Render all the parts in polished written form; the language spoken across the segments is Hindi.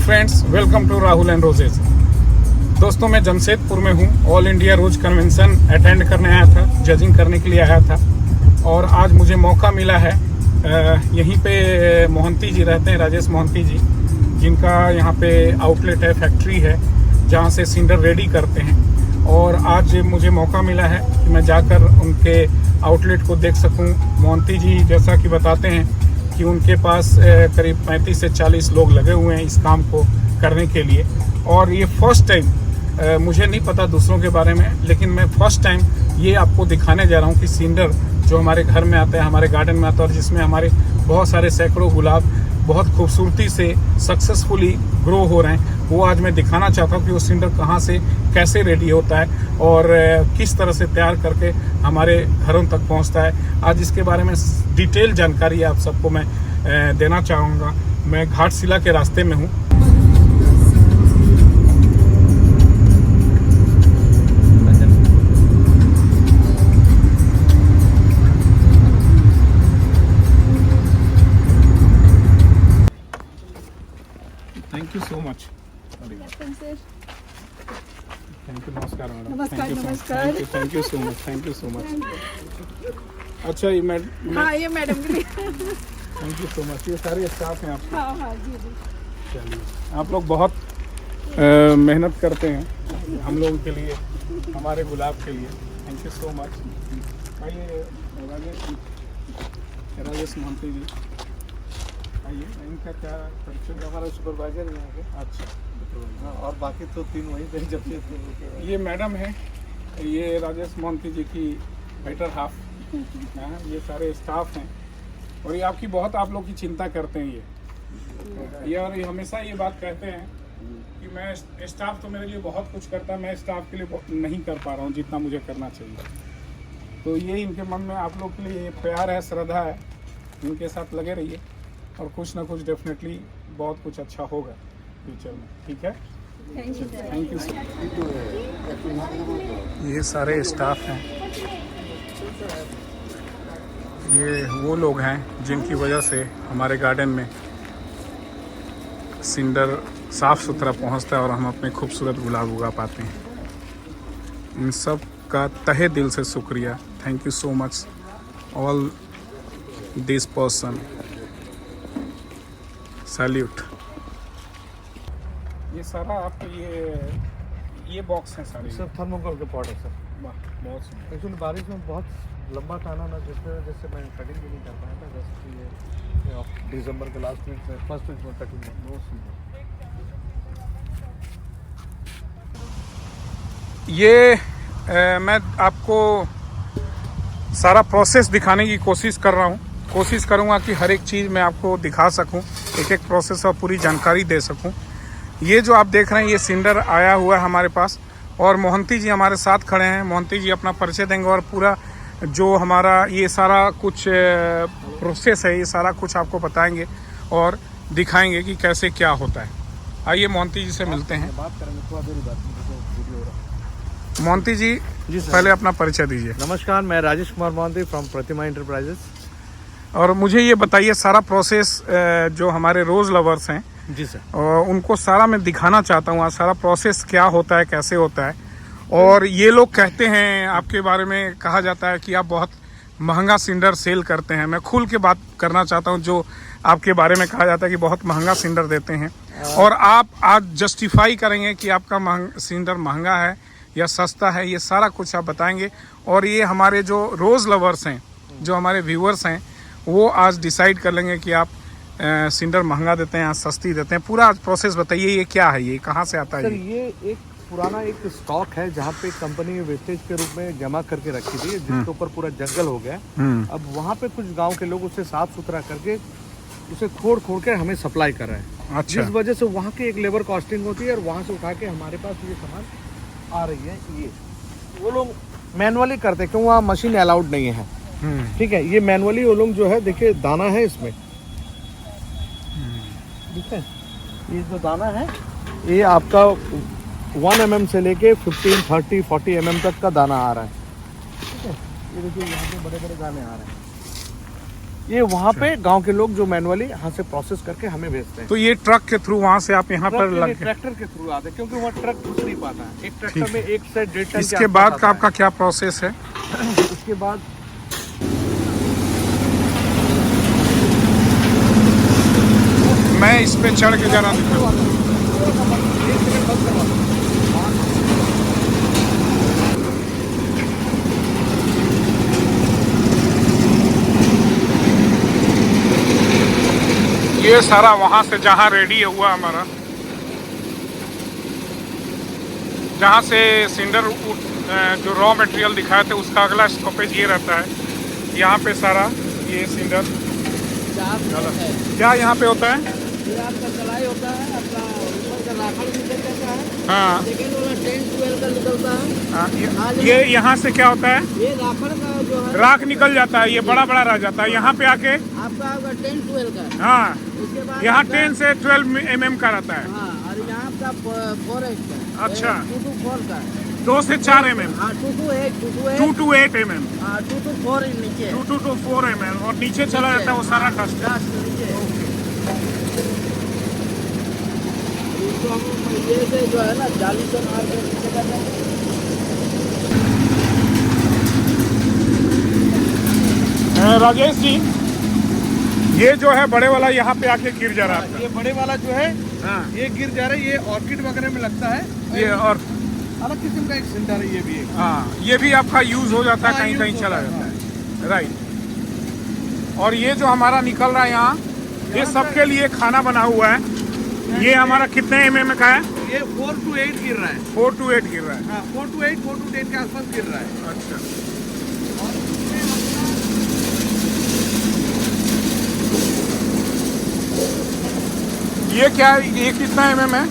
Friends, welcome to Rahul and roses. दोस्तों, मैं जमशेदपुर में हूँ। All India rose convention attend करने आया था, जजिंग करने के लिए आया था। और आज मुझे मौका मिला है, यहीं पे मोहंती जी रहते हैं, राजेश मोहंती जी, जिनका यहाँ पे आउटलेट है, फैक्ट्री है, जहाँ से सिंडर रेडी करते हैं। और आज मुझे मौका मिला है कि मैं जाकर उनके आउटलेट को देख सकूँ। मोहंती जी जैसा कि बताते हैं कि उनके पास करीब 35 से 40 लोग लगे हुए हैं इस काम को करने के लिए। और ये फर्स्ट टाइम, मुझे नहीं पता दूसरों के बारे में, लेकिन मैं फर्स्ट टाइम ये आपको दिखाने जा रहा हूँ कि सिंडर जो हमारे घर में आता है, हमारे गार्डन में आता है, और जिसमें हमारे बहुत सारे सैकड़ों गुलाब बहुत खूबसूरती से सक्सेसफुली ग्रो हो रहे हैं, वो आज मैं दिखाना चाहता हूँ कि वो सिंडर कहाँ से कैसे रेडी होता है और किस तरह से तैयार करके हमारे घरों तक पहुँचता है। आज इसके बारे में डिटेल जानकारी आप सबको मैं देना चाहूँगा। मैं घाटशिला के रास्ते में हूँ। Thank you so much. Thank you. नमस्कार मैडम। नमस्कार। Thank you so much. Thank you so much. अच्छा, ये हाँ, ये मैडम के लिए। Thank you so much. ये सारे स्टाफ हैं आपके? हाँ जी। चलिए, आप लोग बहुत मेहनत करते हैं हम लोगों के लिए, हमारे गुलाब के लिए। Thank you so much. आइए राजेश मोहंती जी, आइए। इनका क्या परिचय? हमारा सुपरवाइजर यहाँ के। अच्छा, और बाकी तो तीन वहीं पे जब ये मैडम है, ये राजेश मोहंती जी की बेटर हाफ हैं। ये सारे स्टाफ हैं और ये आपकी बहुत, आप लोग की चिंता करते हैं ये। और ये हमेशा ये बात कहते हैं कि मैं, स्टाफ तो मेरे लिए बहुत कुछ करता है, मैं स्टाफ के लिए नहीं कर पा रहा हूँ जितना मुझे करना चाहिए। तो ये इनके मन में आप लोग के लिए प्यार है, श्रद्धा है। इनके साथ लगे रहिए और कुछ ना कुछ डेफिनेटली बहुत कुछ अच्छा होगा फ्यूचर में। ठीक है, थैंक यू सर। ये सारे स्टाफ हैं, ये वो लोग हैं जिनकी वजह से हमारे गार्डन में सिंडर साफ़ सुथरा पहुंचता है और हम अपने खूबसूरत गुलाब उगा पाते हैं। इन सब का तहे दिल से शुक्रिया। Thank you so much all this person. Salute. ये सारा आपके ये बॉक्स हैं सारे? सर थर्मोकोल के पॉट है सर। वाह, बहुत सुंदर। एक्चुअली बारिश में बहुत लंबा टाना ना, जिसकी वजह से मैं कटिंग भी नहीं कर पाया था। जस्ट ये दिसंबर के लास्ट वीक में, फर्स्ट वीक में कटिंग है। बहुत सुंदर। ये मैं आपको सारा प्रोसेस दिखाने की कोशिश कर रहा हूँ। कोशिश करूँगा कि हर एक चीज़ मैं आपको दिखा सकूँ, एक एक प्रोसेस और पूरी जानकारी दे सकूँ। ये जो आप देख रहे हैं, ये सिंडर आया हुआ है हमारे पास और मोहंती जी हमारे साथ खड़े हैं। मोहंती जी अपना परिचय देंगे और पूरा जो हमारा ये सारा कुछ प्रोसेस है, ये सारा कुछ आपको बताएंगे और दिखाएंगे कि कैसे क्या होता है। आइए मोहंती जी से मिलते हैं। बात करेंगे थोड़ा देर बाद, वीडियो हो रहा। मोहंती जी सर। पहले अपना परिचय दीजिए। नमस्कार, मैं Rajesh Kumar Mohanty from Pratima enterprises. और मुझे ये बताइए, सारा प्रोसेस जो हमारे रोज़ लवर्स हैं जी सर, और उनको सारा मैं दिखाना चाहता हूँ। आज सारा प्रोसेस क्या होता है, कैसे होता है। और ये लोग कहते हैं, आपके बारे में कहा जाता है कि आप बहुत महंगा सिंडर सेल करते हैं। मैं खुल के बात करना चाहता हूँ, जो आपके बारे में कहा जाता है कि बहुत महंगा सिंडर देते हैं, और आप आज जस्टिफाई करेंगे कि आपका सिंडर महंगा है या सस्ता है। ये सारा कुछ आप बताएंगे और ये हमारे जो रोज़ लवर्स हैं, जो हमारे व्यूअर्स हैं, वो आज डिसाइड कर लेंगे कि आप सिंडर महंगा देते हैं या सस्ती देते हैं। पूरा प्रोसेस बताइए, ये क्या है, ये कहाँ से आता है? सर ये एक पुराना एक स्टॉक है जहाँ पे कंपनी वेस्टेज के रूप में जमा करके रखी थी, जिसके ऊपर पूरा जंगल हो गया। अब वहाँ पे कुछ गांव के लोग उसे साफ सुथरा करके उसे खोड़ के हमें सप्लाई कर रहे हैं। अच्छा। जिस वजह से वहाँ की एक लेबर कॉस्टिंग होती है और वहाँ से उठा के हमारे पास ये सामान आ रही है। ये वो लोग मैनुअली करते हैं, क्यों वहाँ मशीन अलाउड नहीं है। ठीक है, ये मैनुअली वो लोग जो है, देखिए दाना है इसमें, ठीक है, ये जो दाना है ये आपका 1 mm से लेके 15, 30, 40 mm तक का दाना आ रहा है। ठीक है, ये देखिए यहाँ पे बड़े बड़े दाने आ रहे हैं। ये वहाँ पे गांव के लोग जो मैनुअली यहाँ से प्रोसेस करके हमें भेजते हैं। तो ये ट्रक के थ्रू वहाँ से आप यहाँ पर लग ट्रैक्टर के थ्रू आते हैं, क्योंकि वहाँ ट्रक घुस नहीं पाता है। एक ट्रैक्टर में 1 से 1.5 टन। इसके बाद का आपका क्या प्रोसेस है? उसके बाद मैं इस पे चढ़ के जरा दिखाऊं। ये सारा वहां से जहां रेडी हुआ हमारा, जहां से सिंडर जो रॉ मटेरियल दिखाए थे उसका अगला स्टॉपेज ये रहता है। यहाँ पे सारा ये सिंडर क्या यहाँ पे होता है? ये आपका कलाई होता है, अपना ऊपर का राखड़ निकल जाता है। हाँ, सेकेंड वाला 10-12 का निकलता है। हाँ, ये यहाँ से क्या होता है? ये राखड़ का जो है राख निकल जाता है, ये बड़ा बड़ा रह जाता है। यहाँ पे आके आपका 10-12 का है। हाँ, उसके बाद यहाँ आपका- 10 से 12 mm का रहता है। हाँ, और यहाँ आपका 4 का है। अच्छा। 2 to 4 का है। 2 से 4 mm, हाँ, 2 to 8, 2 to 8। 2 to 8 mm, हाँ, 2 to 4 नीचे। 2 to 4 mm, और नीचे चला जाता है वो सारा डस्ट। लास्ट नीचे। इसको हम ये से जो है ना जाली से मार के नीचे कर देंगे। राजेश जी, ये जो है बड़े वाला यहाँ पे आके गिर जा रहा है। ये बड़े वाला जो है हाँ, ये गिर जा रहा है, ये ऑर्किड वगैरह में लगता है। ये और अलग किस्म का एक सिंटर है ये भी एक। हाँ, ये भी आपका यूज हो जाता है, हाँ, कहीं use कहीं चला होता है, जाता है। राइट। और ये जो हमारा निकल रहा है यहाँ, ये सबके लिए खाना बना हुआ है। ये हमारा कितने mm का है? ये 4 to 8 गिर रहा है। 4 to 8 गिर रहा है। हाँ, 4 to 8, 4 to 10 के आसपास गिर रहा है। अच्छा, ये क्या, ये कितना mm है?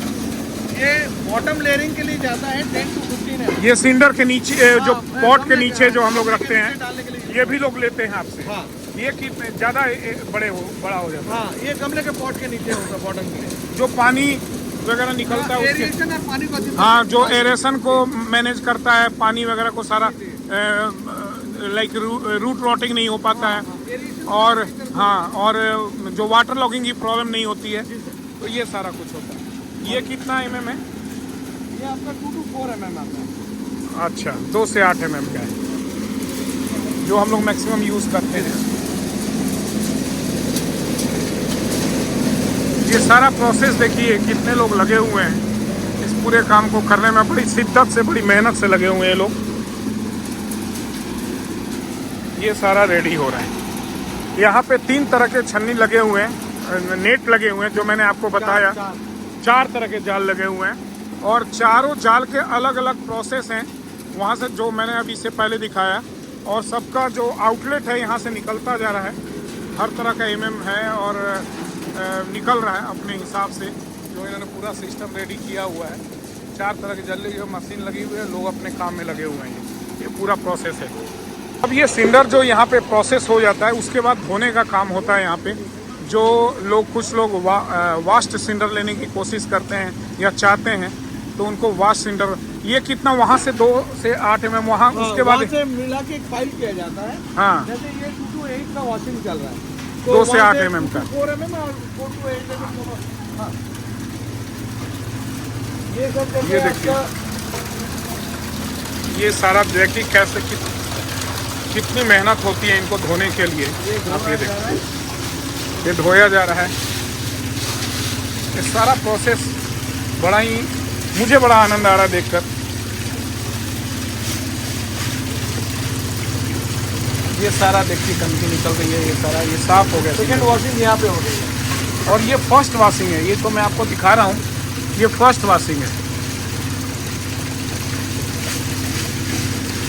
ये बॉटम लेयरिंग के लिए जाता है 10 to 15 है। ये सिंडर के नीचे जो हाँ, पॉट के गमले नीचे जो हम लोग रखते नीचे हैं, डालने के लिए। ये भी लोग लेते हैं आपसे। हाँ ये कितने ज़्यादा बड़ा हो जाता हाँ, ये गमले के पॉट के नीचे होगा बॉटम के लिए। है? जो पानी वगैरह निकलता है उसके, एरिएशन और पानी को हाँ, जो एरेशन को मैनेज करता है, पानी वगैरह को सारा, लाइक रूट रॉटिंग नहीं हो पाता है, और हाँ, और जो वाटर लॉगिंग की प्रॉब्लम नहीं होती है, तो ये सारा कुछ होता है। ये कितना mm है? ये आपका 2 to 4 mm आता है। अच्छा, 2 से 8 mm का है, जो हम लोग मैक्सिमम यूज़ करते हैं। ये सारा प्रोसेस देखिए, कितने लोग लगे हुए हैं इस पूरे काम को करने में। बड़ी शिद्दत से, बड़ी मेहनत से लगे हुए हैं लोग। ये सारा रेडी हो रहा है। यहाँ पे 3 तरह के छन्नी लगे हुए हैं, नेट लगे हुए हैं, जो मैंने आपको बताया। 4 तरह के जाल लगे हुए हैं, और चारों जाल के अलग अलग प्रोसेस हैं। वहाँ से जो मैंने अभी से पहले दिखाया, और सबका जो आउटलेट है यहाँ से निकलता जा रहा है। हर तरह का mm है, और निकल रहा है अपने हिसाब से, जो इन्होंने पूरा सिस्टम रेडी किया हुआ है। 4 तरह की जल्दी जो मशीन लगी हुई है, लोग अपने काम में लगे हुए हैं। ये पूरा प्रोसेस है। अब ये सिंडर जो यहाँ पे प्रोसेस हो जाता है, उसके बाद धोने का काम होता है यहाँ पे। जो लोग, कुछ लोग वास्ट सिंडर लेने की कोशिश करते हैं या चाहते हैं, तो उनको वास्ट सिंडर, ये कितना, वहाँ से 2 से 8 mm, वहाँ उसके बाद से मिला के एक फाइल किया जाता है। हाँ, जैसे ये 2 to 8 का वॉशिंग चल रहा है, 2 से 8 mm का। 4 mm और 4 to 8 mm दोनों। हाँ, ये सब जैसे ये देखिए। आपका- ये सारा देखिए कैसे कितनी मेहनत होती है इनको धोने के लिए। आप ये देखिए, ये धोया जा रहा है। ये सारा प्रोसेस बड़ा ही, मुझे बड़ा आनंद आ रहा है देखकर। ये सारा देखिए गंदगी निकल रही है, ये सारा, ये साफ हो गया। सेकेंड वॉशिंग यहाँ पे हो रही है। और ये फर्स्ट वॉशिंग है, ये तो मैं आपको दिखा रहा हूँ, ये फर्स्ट वॉशिंग है।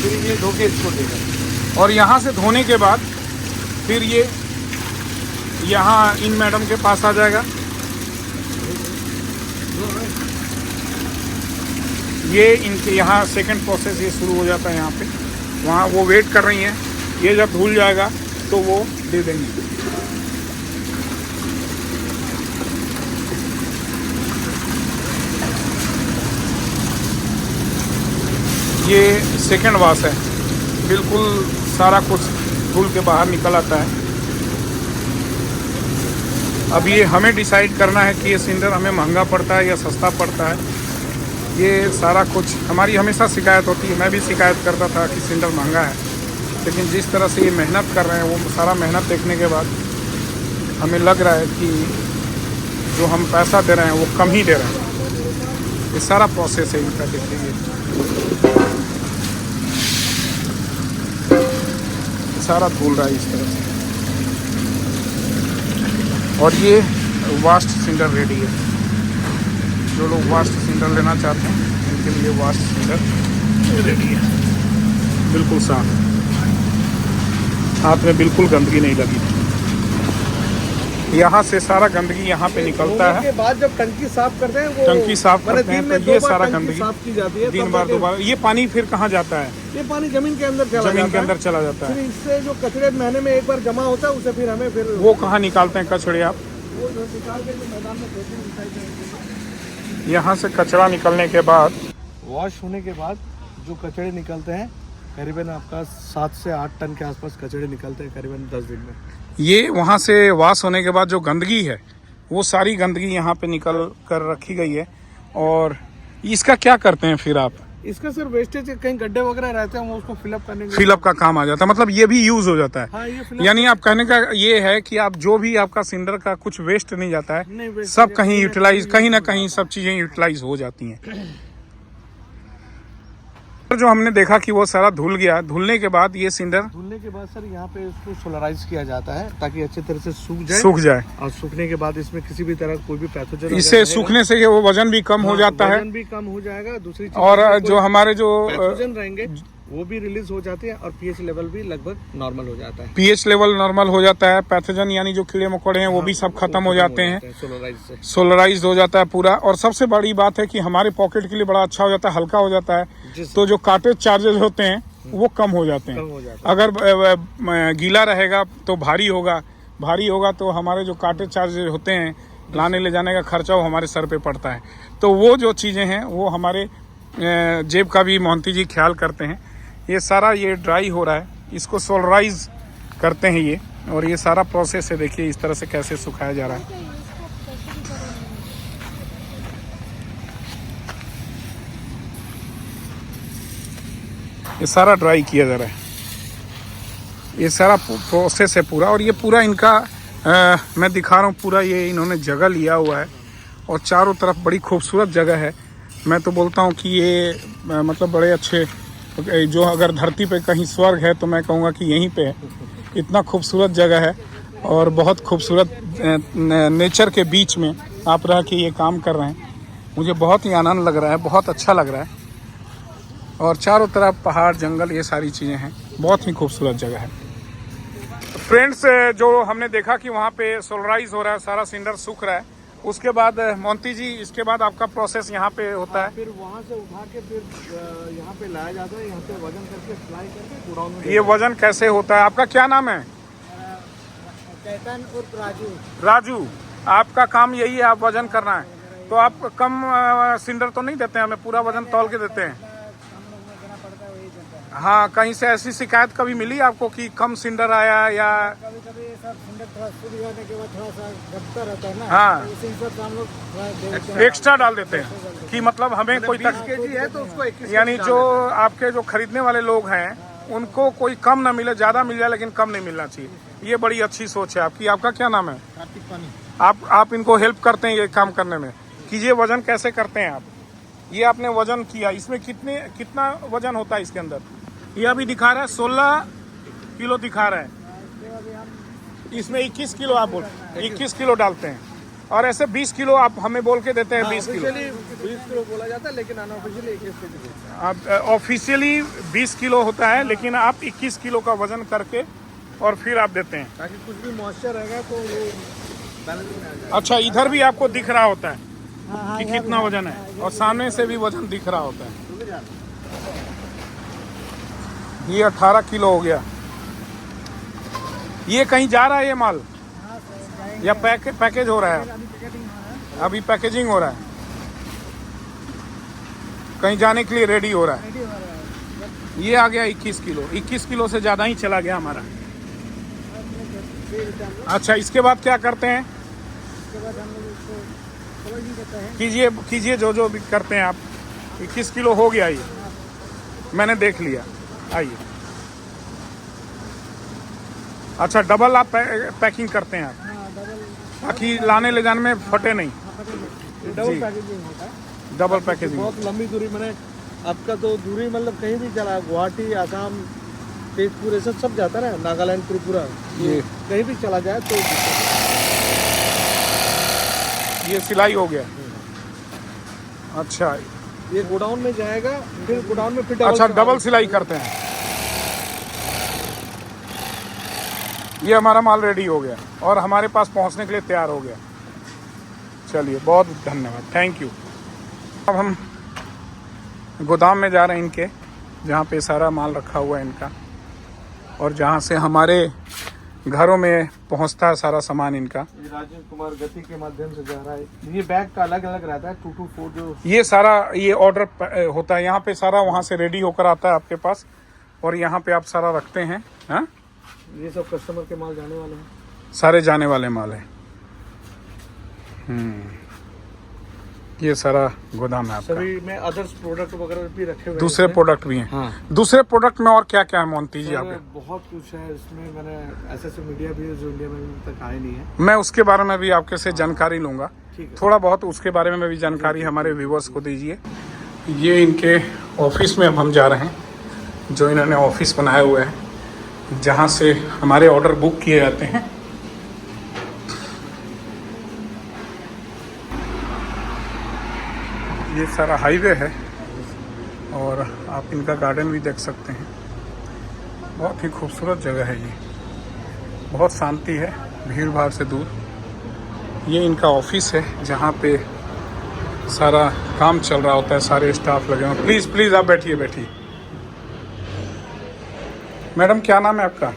फिर ये धो के इसको देगा। और यहाँ से धोने के बाद फिर ये यहाँ इन मैडम के पास आ जाएगा। ये इनके यहाँ सेकंड प्रोसेस ये शुरू हो जाता है यहाँ पे। वहाँ वो वेट कर रही हैं, ये जब धुल जाएगा तो वो दे देंगे। ये सेकंड वॉश है, बिल्कुल सारा कुछ धुल के बाहर निकल आता है। अब ये हमें डिसाइड करना है कि ये सिलेंडर हमें महंगा पड़ता है या सस्ता पड़ता है। ये सारा कुछ हमारी हमेशा शिकायत होती है, मैं भी शिकायत करता था कि सिलेंडर महंगा है, लेकिन जिस तरह से ये मेहनत कर रहे हैं वो सारा मेहनत देखने के बाद हमें लग रहा है कि जो हम पैसा दे रहे हैं वो कम ही दे रहे हैं। ये सारा प्रोसेस है इनका, देखिए सारा धुल रहा है इस तरह से। और ये वास्ट सिलेंडर रेडी है। जो लोग वास्ट सिलेंडर लेना चाहते हैं उनके लिए वास्ट सिलेंडर रेडी है, बिल्कुल साफ, हाथ में बिल्कुल गंदगी नहीं लगी। यहाँ से सारा गंदगी यहाँ पे निकलता है। के बाद जब टंकी साफ करते हैं, वो टंकी साफ करते हैं तो ये सारा गंदगी साफ की जाती है। दिन बार दोबारा। ये पानी फिर कहाँ जाता है? ये पानी जमीन के अंदर चला जमीन के अंदर चला जाता फिर है। इससे जो कचरे महीने में एक बार जमा होता है उसे फिर हमें फिर वो कहाँ निकालते हैं कचड़े आप? वो निकाल के मैदान में फेंकते हैं, रिसाइकल। यहाँ से कचरा निकलने के बाद, वॉश होने के बाद जो कचड़े निकलते हैं, करीबन आपका 7 से 8 टन के आसपास कचड़े निकलते हैं करीबन 10 दिन में। ये वहाँ से वॉश होने के बाद जो गंदगी है वो सारी गंदगी यहाँ पे निकल कर रखी गई है। और इसका क्या करते हैं फिर आप? इसका सिर्फ वेस्टेज, कहीं गड्ढे वगैरह रहते हैं वो उसको फिलअप करने के फिलअप का काम आ जाता है, मतलब ये भी यूज हो जाता है। हाँ, ये fill up यानी आप कहने का ये है कि आप जो भी आपका सिलेंडर का कुछ वेस्ट नहीं जाता नहीं, है, waste सब कहीं यूटिलाइज, कहीं ना कहीं सब चीजें यूटिलाइज हो जाती हैं। जो हमने देखा कि वो सारा धुल गया, धुलने के बाद ये सिलेंडर धुलने के बाद सर यहाँ पे इसको सोलराइज किया जाता है ताकि अच्छी तरह से सूख जाए। और सूखने के बाद इसमें किसी भी तरह कोई भी पैथोजन, इससे सूखने से वो वजन भी कम हो जाता है, वजन भी कम हो जाएगा। दूसरी चीज, और जो हमारे जो पैथोजन रहेंगे वो भी रिलीज हो जाते हैं और पीएच लेवल भी लगभग नॉर्मल हो जाता है। पीएच लेवल नॉर्मल हो जाता है। पैथोजन यानी जो कीड़े मकोड़े हैं वो भी सब खत्म हो जाते हैं, सोलराइज से। सोलराइज हो जाता है पूरा। और सबसे बड़ी बात है कि हमारे पॉकेट के लिए बड़ा अच्छा हो जाता है, हल्का हो जाता है, तो जो कार्टेज चार्जेस होते हैं वो कम हो जाते हैं। अगर गीला रहेगा तो भारी होगा तो हमारे जो कार्टेज चार्जेस होते हैं, लाने ले जाने का खर्चा, वो हमारे सर पे पड़ता है। तो वो जो चीज़ें हैं वो हमारे जेब का भी मोहंती जी ख्याल करते हैं। ये सारा ये ड्राई हो रहा है, इसको सोलराइज करते हैं ये, और ये सारा प्रोसेस है। देखिए इस तरह से कैसे सुखाया जा रहा है। ये सारा ड्राई किया जा रहा है, ये सारा प्रोसेस है पूरा। और ये पूरा इनका मैं दिखा रहा हूँ, पूरा ये इन्होंने जगह लिया हुआ है और चारों तरफ बड़ी खूबसूरत जगह है। मैं तो बोलता हूँ कि ये मतलब बड़े अच्छे, जो अगर धरती पे कहीं स्वर्ग है तो मैं कहूँगा कि यहीं पे है। इतना खूबसूरत जगह है और बहुत खूबसूरत नेचर के बीच में आप रह के ये काम कर रहे हैं। मुझे बहुत ही आनंद लग रहा है, बहुत अच्छा लग रहा है। और चारों तरफ पहाड़, जंगल, ये सारी चीज़ें हैं, बहुत ही खूबसूरत जगह है। फ्रेंड्स, जो हमने देखा कि वहाँ पे सोलराइज हो रहा है, सारा सिलेंडर सूख रहा है, उसके बाद मोंती जी, इसके बाद आपका प्रोसेस यहाँ पे होता है। फिर वहाँ से उठा के फिर यहाँ पे लाया जाता है, यहाँ पे वजन करके फ्लाई करके गोडाउन में। ये वजन कैसे होता है? आपका क्या नाम है? चैतन उर्फ राजू। राजू, आपका काम यही है, आप वजन करना है। तो आप कम सिलेंडर तो नहीं देते हैं, हमें पूरा वजन तौल के देते हैं। हाँ, कहीं से ऐसी शिकायत कभी मिली आपको कि कम सिलेंडर आया या? कभी कभी सब सिलेंडर थोड़ा सूख जाने के बाद थोड़ा सा घटता रहता है ना, हाँ, तो उसी हिसाब से हम लोग थोड़ा दे देते हैं। एक्स्ट्रा डाल देते हैं कि मतलब हमें कोई 20 केजी है तो उसको 21 यानी जो आपके जो खरीदने वाले लोग हैं उनको कोई कम ना मिले, ज्यादा मिल जाए लेकिन कम नहीं मिलना चाहिए। ये बड़ी अच्छी सोच है आपकी। आपका क्या नाम है? कार्तिक पानी। आप इनको हेल्प करते हैं ये काम करने में कि ये वजन कैसे करते हैं आप? ये आपने वजन किया, इसमें कितना वजन होता है इसके अंदर? ये अभी दिखा रहा है 16 किलो दिखा रहा है, इसमें 21 किलो आप बोल 21 किलो डालते हैं। और ऐसे 20 किलो आप हमें बोल के देते हैं। 20 किलो 20 किलो बोला जाता है, लेकिन अनऑफिशियली 21 केजी। आप ऑफिशियली 20 किलो होता है, लेकिन आप 21 किलो का वजन करके और फिर आप देते हैं, ताकि कुछ भी मॉइस्चर रहेगा तो वो बैलेंस में आ जाए। अच्छा, इधर भी आपको दिख रहा होता है हाँ, कि कितना वजन है, और सामने से भी वजन दिख रहा होता है। ये 18 किलो हो गया। ये कहीं जा रहा है ये माल या पैकेज हो रहा है? अभी पैकेजिंग हो रहा है, कहीं जाने के लिए रेडी हो रहा है। ये आ गया 21 किलो। 21 किलो से ज़्यादा ही चला गया हमारा। अच्छा, इसके बाद क्या करते हैं? उसके बाद हम लोग उसको समझ नहीं देते हैं। कीजिए कीजिए जो भी करते हैं आप। 21 किलो हो गया ये, मैंने देख लिया। आइए, अच्छा डबल आप पैकिंग करते हैं आप, हाँ डबल, ताकि लाने ले जाने में फटे नहीं। ये डबल जी। पैकेजिंग होता है। Double packaging. बहुत लंबी दूरी, मैंने आपका तो दूरी मतलब कहीं भी चला, गुवाहाटी, आसाम, तेजपुर, ये सब जाता है ना, नागालैंड, त्रिपुरा, ये कहीं भी चला जाए तो ये सिलाई हो गया। अच्छा ये गोडाउन में जाएगा, फिर गोडाउन में फिर अच्छा डबल सिलाई करते हैं। ये हमारा माल रेडी हो गया और हमारे पास पहुंचने के लिए तैयार हो गया। चलिए बहुत धन्यवाद, थैंक यू। अब हम गोदाम में जा रहे हैं इनके, जहाँ पे सारा माल रखा हुआ है इनका, और जहाँ से हमारे घरों में पहुँचता है सारा सामान इनका। ये राजेश कुमार गति के माध्यम से जा रहा है। ये बैग का अलग अलग रहता है, 224 जो ये सारा ये ऑर्डर होता है यहाँ पे, सारा वहाँ से रेडी होकर आता है आपके पास, और यहाँ पे आप सारा रखते हैं। हाँ, ये सब कस्टमर के माल जाने वाले हैं। सारे जाने वाले माल है। ये सारा गोदाम है आपका। सभी में अदर्स प्रोडक्ट वगैरह भी रखे हुए हैं। दूसरे इसमें। प्रोडक्ट भी हैं। हाँ। दूसरे प्रोडक्ट में और क्या क्या है मोहंती जी सर, आपके? बहुत कुछ है इसमें। मैंने ऐसे मीडिया भी है जो इंडिया में अभी तक आए नहीं है। मैं उसके बारे में भी आपके से जानकारी लूँगा, ठीक है। थोड़ा बहुत उसके बारे में भी जानकारी हमारे व्यूवर्स को दीजिए। ये इनके ऑफिस में अब हम जा रहे हैं, जो इन्होंने ऑफिस बनाया हुआ है, जहाँ से हमारे ऑर्डर बुक किए जाते हैं। ये सारा हाईवे है और आप इनका गार्डन भी देख सकते हैं। बहुत ही खूबसूरत जगह है ये, बहुत शांति है, भीड़ भाड़ से दूर। ये इनका ऑफिस है जहाँ पे सारा काम चल रहा होता है, सारे स्टाफ लगे हुए। प्लीज़ प्लीज़ आप बैठिए बैठिए। मैडम क्या नाम है आपका?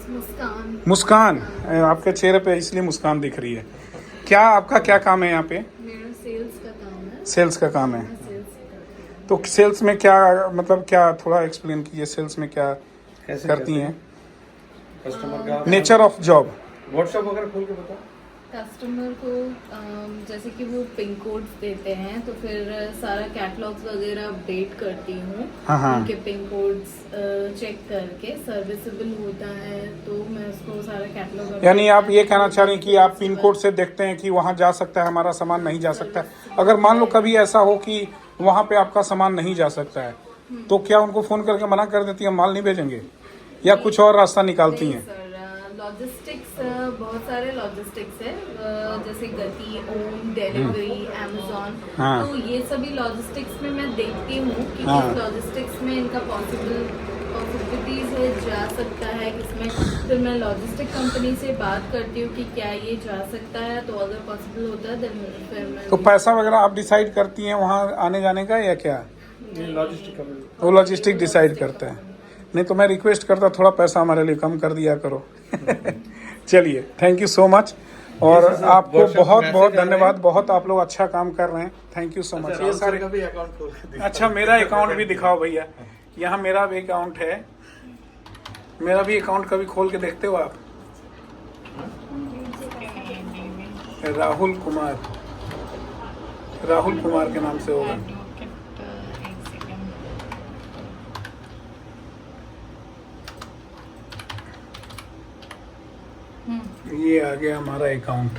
मुस्कान। मुस्कान, आपके चेहरे पे इसलिए मुस्कान दिख रही है। क्या आपका क्या काम है यहाँ पे? मेरा सेल्स का काम है। सेल्स का काम है। सेल्स का। तो सेल्स में क्या मतलब, क्या थोड़ा एक्सप्लेन कीजिए, सेल्स में क्या कैसे करती हैं? कस्टमर का नेचर ऑफ जॉब। व्हाट्सएप वगैरह खोल के बता। कस्टमर को जैसे कि वो पिन कोड्स देते हैं, तो फिर सारा कैटलॉग्स वगैरह अपडेट करती हूँ। हाँ, हाँ। उनके पिन कोड्स चेक करके सर्विसेबल होता है तो मैं उसको सारा कैटलॉग। यानी आप ये कहना चाह रही हैं कि आप पिन कोड से देखते हैं कि वहाँ जा सकता है हमारा सामान, नहीं जा सकता है। अगर मान लो कभी ऐसा हो कि वहाँ पे आपका सामान नहीं जा सकता है, तो क्या उनको फ़ोन करके मना कर देती हैं, माल नहीं भेजेंगे, या कुछ और रास्ता निकालती हैं? लॉजिस्टिक्स बहुत सारे लॉजिस्टिक्स है, जैसे गति, ओम, डिलीवरी, अमेजोन। हाँ। तो ये सभी लॉजिस्टिक्स में मैं देखती हूँ कि हाँ। किस लॉजिस्टिक्स में इनका पॉसिबिलिटीज है, जा सकता है किसमें। फिर मैं लॉजिस्टिक कंपनी से बात करती हूँ कि क्या ये जा सकता है, तो अगर पॉसिबल होता है फिर मैं। तो पैसा वगैरह आप डिसाइड करती हैं वहाँ आने जाने का, या क्या? लॉजिस्टिक का वो लॉजिस्टिक डिसाइड करता है। नहीं तो मैं रिक्वेस्ट करता, थोड़ा पैसा हमारे लिए कम कर दिया करो। चलिए, थैंक यू सो मच, और आपको बहुत बहुत धन्यवाद। बहुत आप लोग अच्छा काम कर रहे हैं, थैंक यू सो मच। ये सारे का भी अकाउंट खोल के दिखा। अच्छा, मेरा अकाउंट भी दिखाओ भैया। यहाँ मेरा भी अकाउंट है, मेरा भी अकाउंट कभी खोल के देखते हो आप? राहुल कुमार के नाम से होगा। ये आ गया हमारा अकाउंट।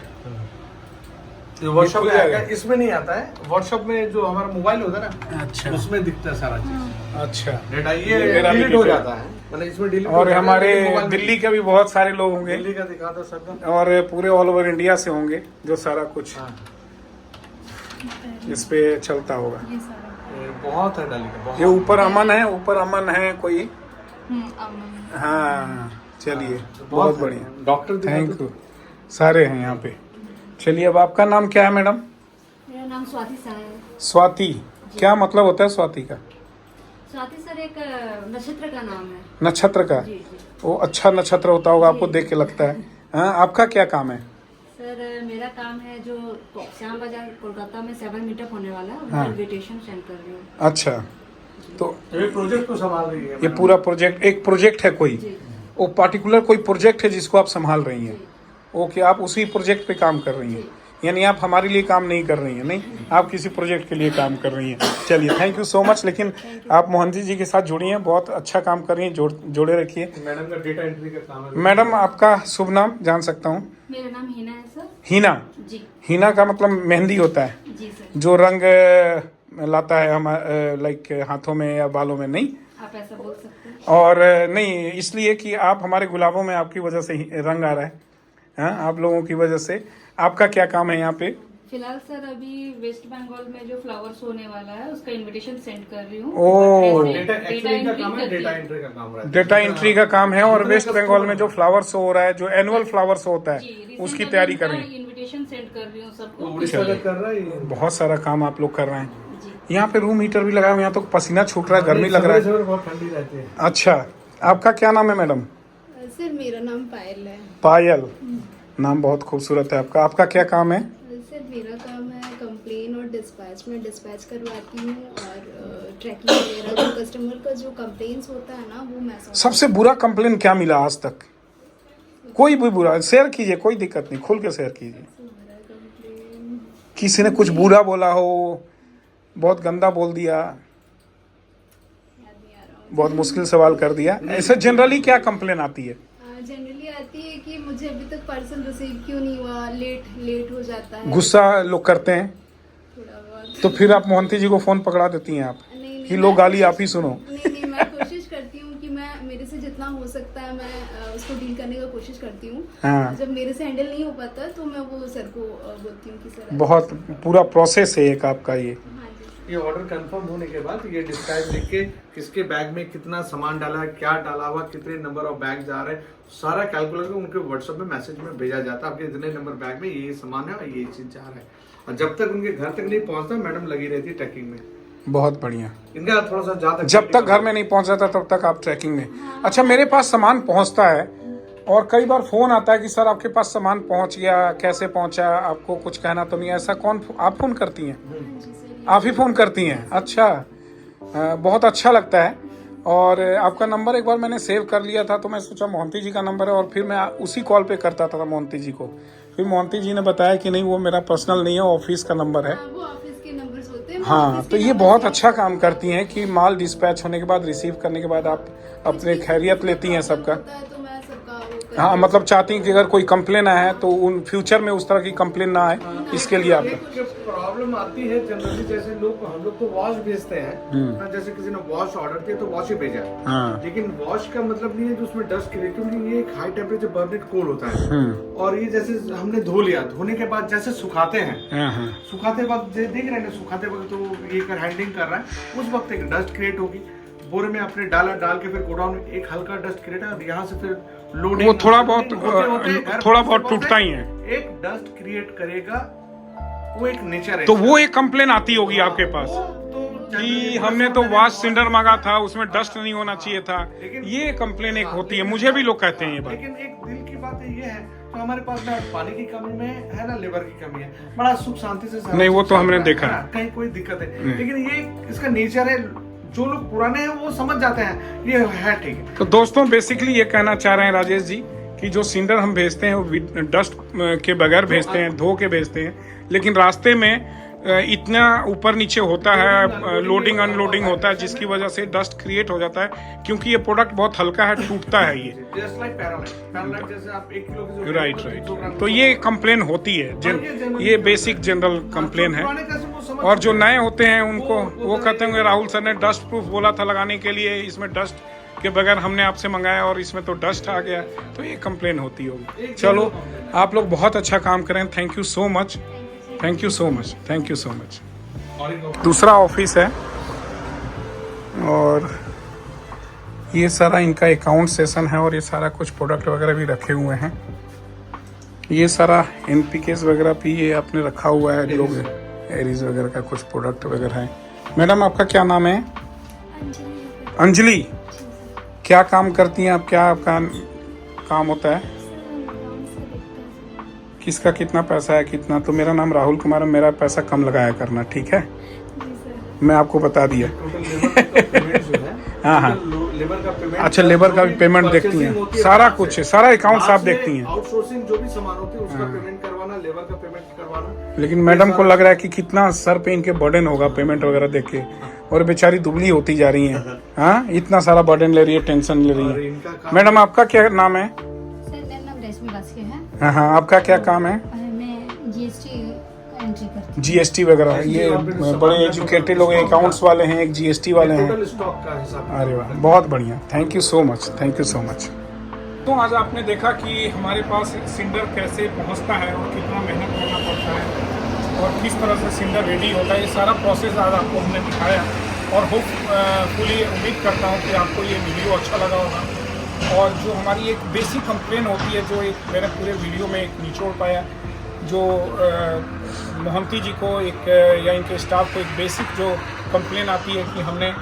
व्हाट्सएप में जाएगा? आता है, इसमें नहीं आता है। व्हाट्सएप में जो हमारा मोबाइल होता है ना, अच्छा उसमें दिखता है सारा चीज। अच्छा। डेटा ये ये मेरा भी डिलीट हो डिलीट जाता है, मतलब इसमें डिलीट और हमारे दिल्ली के भी बहुत सारे लोग होंगे, दिल्ली का दिखा दो सर। और पूरे ऑल ओवर इंडिया से होंगे, जो सारा कुछ इस पे चलता होगा। ये सारा बहुत है दिल्ली का, ये ऊपर अमन है कोई। अमन। हाँ चलिए, बहुत बढ़िया, डॉक्टर थैंक यू। सारे हैं यहाँ पे। चलिए, अब आपका नाम क्या है मैडम? मेरा नाम स्वाति सा है। स्वाति, क्या मतलब होता है स्वाति का? स्वाति सर एक नक्षत्र का नाम है। नक्षत्र का? जी जी। वो अच्छा नक्षत्र होता होगा, आपको देख के लगता है। हाँ, आपका क्या काम है? सर मेरा काम है जो श्याम बाजार कोलकाता में 7 मीटअप होने वाला है, हाँ। इन्विटेशन सेंड कर रही हूँ। अच्छा, तो ये प्रोजेक्ट को संभाल रही है। ये पूरा प्रोजेक्ट, एक प्रोजेक्ट है कोई, जी। वो पार्टिकुलर कोई प्रोजेक्ट है जिसको आप संभाल रही हैं? ओके, आप उसी प्रोजेक्ट पे काम कर रही हैं, यानी आप हमारे लिए काम नहीं कर रही हैं, नहीं आप किसी प्रोजेक्ट के लिए काम कर रही हैं। चलिए, थैंक यू सो मच। लेकिन आप मोहंती जी के साथ जुड़ी हैं, बहुत अच्छा काम कर रही हैं, जोड़े रखिए। मैडम का डेटा एंट्री का काम है। मैडम, आपका शुभ नाम जान सकता हूँ? मेरा नाम हिना है सर। हिना? जी हिना का मतलब मेहंदी होता है जी सर। जो रंग लाता है हम लाइक हाथों में या बालों में, नहीं? आप ऐसा बोल सकते हैं। और नहीं, इसलिए कि आप हमारे गुलाबों में आपकी वजह से ही रंग आ रहा है, हाँ, आप लोगों की वजह से। आपका क्या काम है यहाँ पे? फिलहाल सर अभी वेस्ट बंगाल में जो फ्लावर्स होने वाला है उसका इनविटेशन सेंड कर रही हूँ। ओह, डेटा एक्चुअली का काम है, डेटा एंट्री का काम है। डेटा एंट्री का काम है, और वेस्ट बंगाल में जो फ्लावर शो हो रहा है, जो एनुअल फ्लावर शो होता है, उसकी तैयारी कर रही हैं। इनविटेशन सेंड कर रही हूँ सबको। उड़ीसा का कर रहा है। बहुत सारा काम आप लोग कर रहे हैं। यहाँ पे रूम हीटर भी लगा हुआ है, यहाँ तो पसीना छूट रहा है, गर्मी लग रहा है। बहुत ठंडी रहती है। अच्छा, आपका क्या नाम है मैडम? सर मेरा नाम पायल है। पायल, नाम बहुत खूबसूरत है आपका। आपका क्या काम है? सर मेरा काम है कंप्लेन और डिस्पैच। मैं डिस्पैच करवाती हूँ और ट्रैकिंग वगैरह, जो कस्टमर का जो कंप्लेंट्स होता है ना वो मैं सबसे बुरा कंप्लेन क्या मिला आज तक? कोई भी बुरा शेयर कीजिए, कोई दिक्कत नहीं, खुल के शेयर कीजिए। किसी ने कुछ बुरा बोला हो, बहुत गंदा बोल दिया, बहुत मुश्किल सवाल कर दिया, ऐसे जनरली क्या कंप्लेन आती है? जनरली आती है कि मुझे अभी तक पार्सल रिसीव क्यों नहीं हुआ, लेट हो जाता है। गुस्सा लोग करते हैं, थोड़ा बहुत। तो फिर आप मोहंती जी को फोन पकड़ा देती हैं आप नहीं, कि लो गाली आप ही सुनो। नहीं, मैं कोशिश करती हूँ कि मैं मेरे से जितना हो सकता है मैं उसको डील करने का कोशिश करती हूँ। हाँ, जब मेरे से हैंडल नहीं हो पाता तो मैं वो सर को बोलती हूँ कि सर बहुत पूरा प्रोसेस है एक आपका ये। हाँ जी। ये ऑर्डर कंफर्म होने के बाद ये डिस्क्राइब लिख के किसके बैग में कितना सामान डाला है, क्या डाला हुआ, कितने नंबर ऑफ बैग जा रहे हैं, सारा कैलकुलेट कर उनके व्हाट्सएप में मैसेज में भेजा जाता है। आपके इतने नंबर बैग में ये सामान है और ये चीज जा रहा है। और जब तक उनके घर तक नहीं पहुंचता मैडम लगी रहती है ट्रैकिंग में। बहुत बढ़िया। इनका थोड़ा सा ज्यादा, जब तक घर में नहीं पहुंच जाता तब तक आप ट्रैकिंग में। अच्छा, मेरे पास सामान पहुंचता है और कई बार फोन आता है कि सर आपके पास सामान पहुंच गया, कैसे पहुंचा, आपको कुछ कहना तो नहीं? ऐसा कौन, आप फोन करती हैं? आप ही फोन करती हैं? अच्छा, बहुत अच्छा लगता है। और आपका नंबर एक बार मैंने सेव कर लिया था, तो मैं सोचा मोहंती जी का नंबर है, और फिर मैं उसी कॉल पे करता था मोहंती जी को। फिर मोहंती जी ने बताया कि नहीं, वो मेरा पर्सनल नहीं है, ऑफिस का नंबर है। वो ऑफिस के नंबर्स होते हैं। हाँ, तो ये बहुत अच्छा काम करती हैं कि माल डिस्पैच होने के बाद, रिसीव करने के बाद आप अपने खैरियत लेती हैं सबका। तो मैं सबका वो कर हाँ, मतलब चाहती हैं कि अगर कोई कंप्लेन आया है तो उन फ्यूचर में उस तरह की कंप्लेन ना आए, इसके लिए आप। जो प्रॉब्लम आती है जनरली, जैसे लोग, हम लोग तो वॉश भेजते हैं, जैसे किसी ने वॉश ऑर्डर किया तो वॉश ही भेजा, हाँ, लेकिन वॉश का मतलब नहीं है कि उसमें डस्ट क्रिएट, क्योंकि ये एक हाई टेम्परेचर बर्नेट कोल होता है। और ये जैसे हमने धो लिया, धोने के बाद जैसे सुखाते हैं, हाँ, सुखाते वक्त देख रहे हैं, सुखाते वक्त तो ये हैंडलिंग कर रहा है, उस वक्त एक डस्ट क्रिएट होगी। बोरे में आपने डाल के फिर गोडाउन में एक हल्का डस्ट क्रिएट है, और यहाँ से फिर लोडिंग, वो थोड़ा बहुत टूटता ही है, एक डस्ट क्रिएट करेगा, वो एक नेचर है। तो वो एक कंप्लेन आती होगी आपके पास कि हमने तो वॉश सिलेंडर मांगा था, उसमें डस्ट नहीं होना चाहिए था, ये कंप्लेन एक होती है। मुझे भी लोग कहते हैं ये बात। लेकिन एक दिल की बात ये है, तो हमारे पास ना पानी की कमी में है ना लेबर की कमी है, बड़ा सुख शांति से नहीं, वो तो हमने देखा है, कहीं कोई दिक्कत है, लेकिन ये इसका नेचर है। जो लोग पुराने हैं वो समझ जाते हैं ये है, ठीक है। तो दोस्तों, बेसिकली ये कहना चाह रहे हैं राजेश जी कि जो सिलेंडर हम भेजते हैं वो डस्ट के बगैर भेजते हैं, धो के भेजते हैं, लेकिन रास्ते में इतना ऊपर नीचे होता है, लोडिंग अनलोडिंग होता है, जिसकी वजह से डस्ट क्रिएट हो जाता है, क्योंकि ये प्रोडक्ट बहुत हल्का है, टूटता है ये। जस्ट लाइक पैरालाइट, जैसे आप 1 किलो की राइट। तो ये कंप्लेन होती है, ये बेसिक जनरल कंप्लेन है। और जो नए होते हैं उनको वो कहते हैं राहुल सर ने डस्ट प्रूफ बोला था लगाने के लिए, इसमें डस्ट के बगैर हमने आपसे मंगाया और इसमें तो डस्ट आ गया, तो ये कंप्लेन होती होगी। चलो, आप लोग बहुत अच्छा काम करें, thank you so much, thank you so much, thank you so much. दूसरा ऑफिस है और ये सारा इनका अकाउंट सेशन है, और ये सारा कुछ प्रोडक्ट वगैरह भी रखे हुए हैं। ये सारा NPKs वगैरह भी ये आपने रखा हुआ है, लोग एरीज वगैरह का कुछ प्रोडक्ट वगैरह है। मैडम, आपका क्या नाम है? अंजलि। क्या काम करती हैं आप? क्या आपका काम होता है? किसका कितना पैसा है, कितना? तो मेरा नाम राहुल कुमार है, मेरा पैसा कम लगाया करना, ठीक है? मैं आपको बता दिया। हाँ हाँ, लेबर का पेमेंट, अच्छा, लेबर का भी पेमेंट देखती हैं, सारा कुछ है, सारा अकाउंट्स आप देखती हैं। आउटसोर्सिंग जो भी सामान होती है उसका पेमेंट करवाना, लेबर का पेमेंट करवाना। लेकिन मैडम को लग रहा है कि कितना सर पे इनके बर्डन होगा पेमेंट वगैरह देख के, और बेचारी दुबली होती जा रही हैं। हाँ, इतना सारा बर्डन ले रही है, टेंशन ले रही है। मैडम आपका क्या नाम है? सर मेरा नाम रेशमी बास्के है। हाँ हाँ, आपका क्या काम है? मैं जीएसटी एंट्री करती हूँ। जीएसटी वगैरह, ये बड़े एजुकेटेड लोग, अकाउंट्स वाले हैं, एक जीएसटी वाले हैं। टोटल स्टॉक का हिसाब। अरे वाह, बहुत बढ़िया, thank you so much, thank you so much. तो आज आपने देखा कि हमारे पास सिंडर कैसे पहुंचता है और कितना मेहनत करना पड़ता है और किस तरह से सिंडर रेडी होता है, ये सारा प्रोसेस आज आपको हमने दिखाया। और होपफुली उम्मीद करता हूँ कि आपको ये वीडियो अच्छा लगा होगा। और जो हमारी एक बेसिक कंप्लेन होती है, जो एक मैंने पूरे वीडियो में एक निचोड़ पाया, जो मोहंती जी को एक या इनके स्टाफ को एक बेसिक जो कंप्लेन आती है कि हमने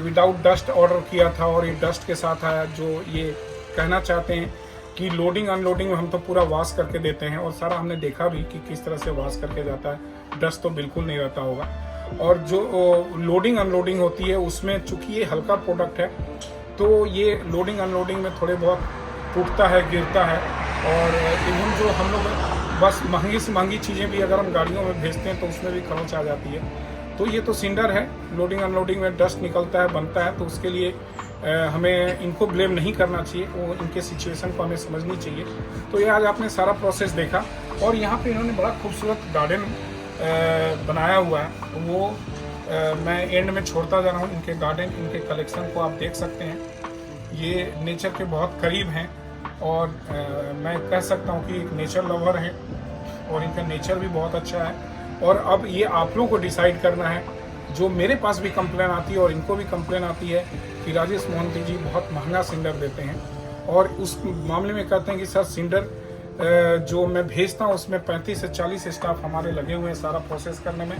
विदाउट डस्ट ऑर्डर किया था और ये डस्ट के साथ आया। जो ये कहना चाहते हैं कि लोडिंग अनलोडिंग में हम तो पूरा वॉश करके देते हैं, और सारा हमने देखा भी कि किस तरह से वॉश करके जाता है, डस्ट तो बिल्कुल नहीं रहता होगा। और जो लोडिंग अनलोडिंग होती है उसमें चूंकि ये हल्का प्रोडक्ट है, तो ये लोडिंग अनलोडिंग में थोड़े बहुत टूटता है, गिरता है। और इवन जो हम लोग बस महंगी से महंगी चीज़ें भी अगर हम गाड़ियों में भेजते हैं तो उसमें भी खरोंच आ जाती है। तो ये तो सिंडर है, लोडिंग अनलोडिंग में डस्ट निकलता है, बनता है, तो उसके लिए हमें इनको ब्लेम नहीं करना चाहिए, वो इनके सिचुएशन को हमें समझनी चाहिए। तो ये आज आपने सारा प्रोसेस देखा, और यहाँ पे इन्होंने बड़ा खूबसूरत गार्डन बनाया हुआ है, वो मैं एंड में छोड़ता जा रहा हूँ। इनके गार्डन, इनके कलेक्शन को आप देख सकते हैं, ये नेचर के बहुत करीब हैं, और मैं कह सकता हूँ कि एक नेचर लवर है, और इनका नेचर भी बहुत अच्छा है। और अब ये आप लोगों को डिसाइड करना है, जो मेरे पास भी कंप्लेन आती है और इनको भी कंप्लेन आती है कि राजेश मोहंती जी बहुत महंगा सिंडर देते हैं, और उस मामले में कहते हैं कि सर सिंडर जो मैं भेजता हूँ उसमें 35 से 40 स्टाफ हमारे लगे हुए हैं सारा प्रोसेस करने में,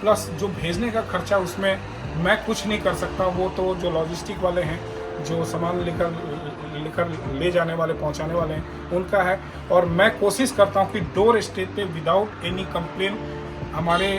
प्लस जो भेजने का खर्चा उसमें मैं कुछ नहीं कर सकता, वो तो जो लॉजिस्टिक वाले हैं, जो सामान लेकर ले जाने वाले, पहुंचाने वाले हैं, उनका है। और मैं कोशिश करता हूं कि डोर स्टेप पे विदाउट एनी कंप्लेन हमारे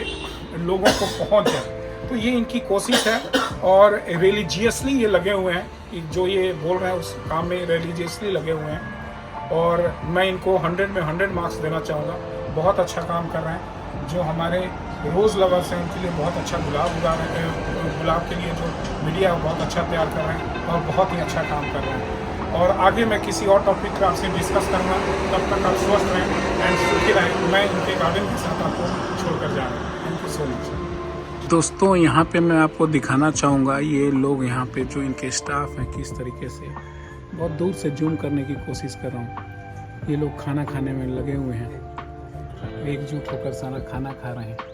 लोगों को पहुंच जाए। तो ये इनकी कोशिश है, और रिलीजियसली ये लगे हुए हैं, जो ये बोल रहे हैं उस काम में रिलीजियसली लगे हुए हैं, और मैं इनको 100 में 100 मार्क्स देना चाहूँगा। बहुत अच्छा काम कर रहे हैं। जो हमारे रोज़ लवर्स हैं उनके लिए बहुत अच्छा गुलाब उगा रहे हैं, गुलाब के लिए जो मीडिया है बहुत अच्छा तैयार कर रहे हैं, और बहुत ही अच्छा काम कर रहे हैं। और आगे मैं किसी और टॉपिक पर आपसे डिस्कस करूँगा, तब तक आप स्वस्थ रहें एंड सुखी रहें। मैं इनके गार्डन के साथ आपको छोड़कर जा रहा हूँ। Thank you so much. दोस्तों, यहाँ पे मैं आपको दिखाना चाहूँगा, ये लोग यहाँ पे जो इनके स्टाफ हैं किस तरीके से, बहुत दूर से जूम करने की कोशिश कर रहा हूँ। ये लोग खाना खाने में लगे हुए हैं, एकजुट होकर सारा खाना खा रहे हैं।